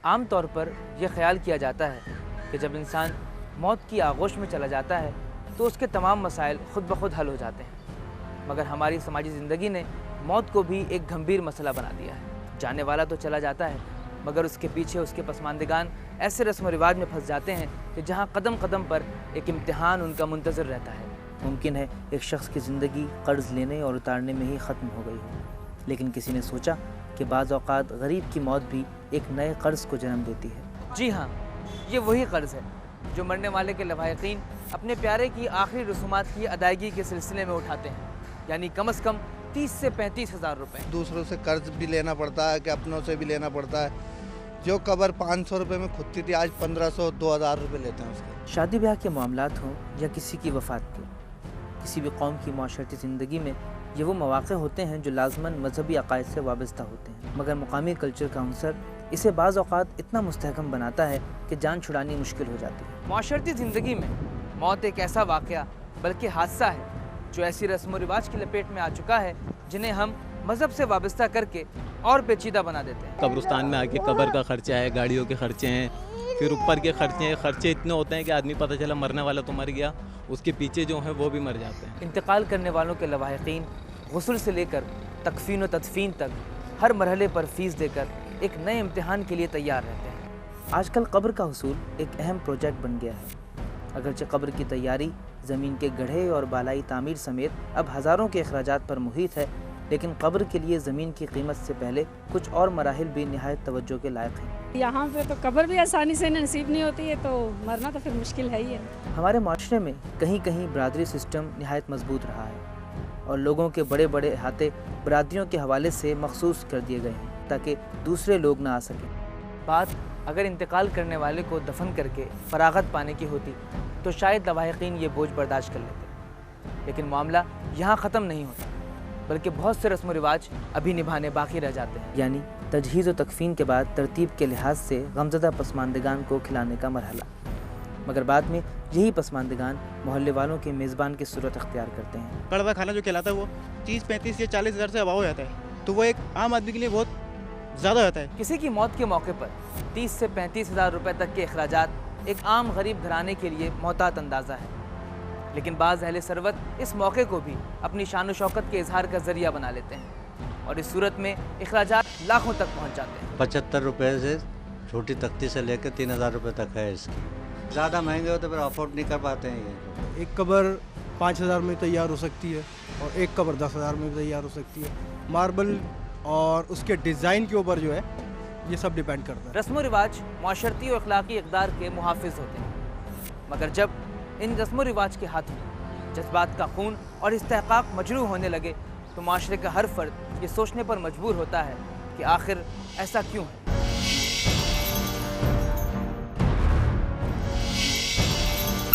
عام طور پر یہ خیال کیا جاتا ہے کہ جب انسان موت کی آغوش میں چلا جاتا ہے تو اس کے تمام مسائل خود بخود حل ہو جاتے ہیں، مگر ہماری سماجی زندگی نے موت کو بھی ایک گھمبیر مسئلہ بنا دیا ہے۔ جانے والا تو چلا جاتا ہے، مگر اس کے پیچھے اس کے پسماندگان ایسے رسم و رواج میں پھنس جاتے ہیں کہ جہاں قدم قدم پر ایک امتحان ان کا منتظر رہتا ہے۔ ممکن ہے ایک شخص کی زندگی قرض لینے اور اتارنے میں ہی ختم ہو گئی ہو، لیکن کسی نے سوچا کہ بعض اوقات غریب کی موت بھی ایک نئے قرض کو جنم دیتی ہے۔ جی ہاں، یہ وہی قرض ہے جو مرنے والے کے لواحقین اپنے پیارے کی آخری رسومات کی ادائیگی کے سلسلے میں اٹھاتے ہیں، یعنی کم از کم 30 سے 35 ہزار روپے۔ دوسروں سے قرض بھی لینا پڑتا ہے کہ اپنوں سے بھی لینا پڑتا ہے۔ جو قبر 500 روپے میں کھدتی تھی آج 1500 2000 روپے لیتے ہیں اس کے۔ شادی بیاہ کے معاملات ہوں یا کسی کی وفات کے، کسی بھی قوم کی معاشرتی زندگی میں یہ وہ مواقع ہوتے ہیں جو لازماً مذہبی عقائد سے وابستہ ہوتے ہیں، مگر مقامی کلچر کا عنصر اسے بعض اوقات اتنا مستحکم بناتا ہے کہ جان چھڑانی مشکل ہو جاتی ہے۔ معاشرتی زندگی میں موت ایک ایسا واقعہ بلکہ حادثہ ہے جو ایسی رسم و رواج کی لپیٹ میں آ چکا ہے جنہیں ہم مذہب سے وابستہ کر کے اور پیچیدہ بنا دیتے ہیں۔ قبرستان میں آ کے قبر کا خرچہ ہے، گاڑیوں کے خرچے ہیں، پھر اوپر کے خرچے ہیں، خرچے اتنے ہوتے ہیں کہ آدمی پتہ چلا مرنے والا تو مر گیا، اس کے پیچھے جو ہیں وہ بھی مر جاتے ہیں۔ انتقال کرنے والوں کے لواحقین غسل سے لے کر تکفین و تدفین تک ہر مرحلے پر فیس دے کر ایک نئے امتحان کے لیے تیار رہتے ہیں۔ آج کل قبر کا حصول ایک اہم پروجیکٹ بن گیا ہے۔ اگرچہ قبر کی تیاری زمین کے گڑھے اور بالائی تعمیر سمیت اب ہزاروں کے اخراجات پر محیط ہے، لیکن قبر کے لیے زمین کی قیمت سے پہلے کچھ اور مراحل بھی نہایت توجہ کے لائق ہیں۔ یہاں پہ تو قبر بھی آسانی سے نصیب نہیں ہوتی ہے، تو مرنا تو پھر مشکل ہے ہی ہے۔ ہمارے معاشرے میں کہیں کہیں برادری سسٹم نہایت مضبوط رہا ہے اور لوگوں کے بڑے بڑے احاطے برادریوں کے حوالے سے مخصوص کر دیے گئے ہیں تاکہ دوسرے لوگ نہ آ سکیں۔ بات اگر انتقال کرنے والے کو دفن کر کے فراغت پانے کی ہوتی تو شاید لواحقین یہ بوجھ برداشت کر لیتے، لیکن معاملہ یہاں ختم نہیں ہوتا، بلکہ بہت سے رسم و رواج ابھی نبھانے باقی رہ جاتے ہیں، یعنی تجہیز و تکفین کے بعد ترتیب کے لحاظ سے غمزدہ پسماندگان کو کھلانے کا مرحلہ، مگر بعد میں یہی پسماندگان محلے والوں کے میزبان کی صورت اختیار کرتے ہیں۔ کڑوا کھانا جو کہلاتا ہے وہ 30 35 یا 40 ہزار سے اباؤ ہو جاتا ہے، تو وہ ایک عام آدمی کے لیے بہت زیادہ ہوتا ہے۔ کسی کی موت کے موقع پر 30 سے 35 ہزار روپے تک کے اخراجات ایک عام غریب گھرانے کے لیے محتاط اندازہ ہے، لیکن بعض اہل ثروت اس موقع کو بھی اپنی شان و شوکت کے اظہار کا ذریعہ بنا لیتے ہیں اور اس صورت میں اخراجات لاکھوں تک پہنچ جاتے ہیں۔ 75 روپے سے چھوٹی تختی سے لے کے 3000 روپے تک ہے اس کی۔ زیادہ مہنگے ہو تو پھر افورڈ نہیں کر پاتے ہیں یہ۔ ایک قبر 5000 میں تیار ہو سکتی ہے اور ایک قبر 10000 میں بھی تیار ہو سکتی ہے۔ ماربل اور اس کے ڈیزائن کے اوپر جو ہے یہ سب ڈیپینڈ کرتا ہے۔ رسم و رواج معاشرتی و اخلاقی اقدار کے محافظ ہوتے ہیں، مگر جب ان رسم و رواج کے ہاتھوں جذبات کا خون اور استحقاق مجروح ہونے لگے تو معاشرے کا ہر فرد یہ سوچنے پر مجبور ہوتا ہے کہ آخر ایسا کیوں ہے۔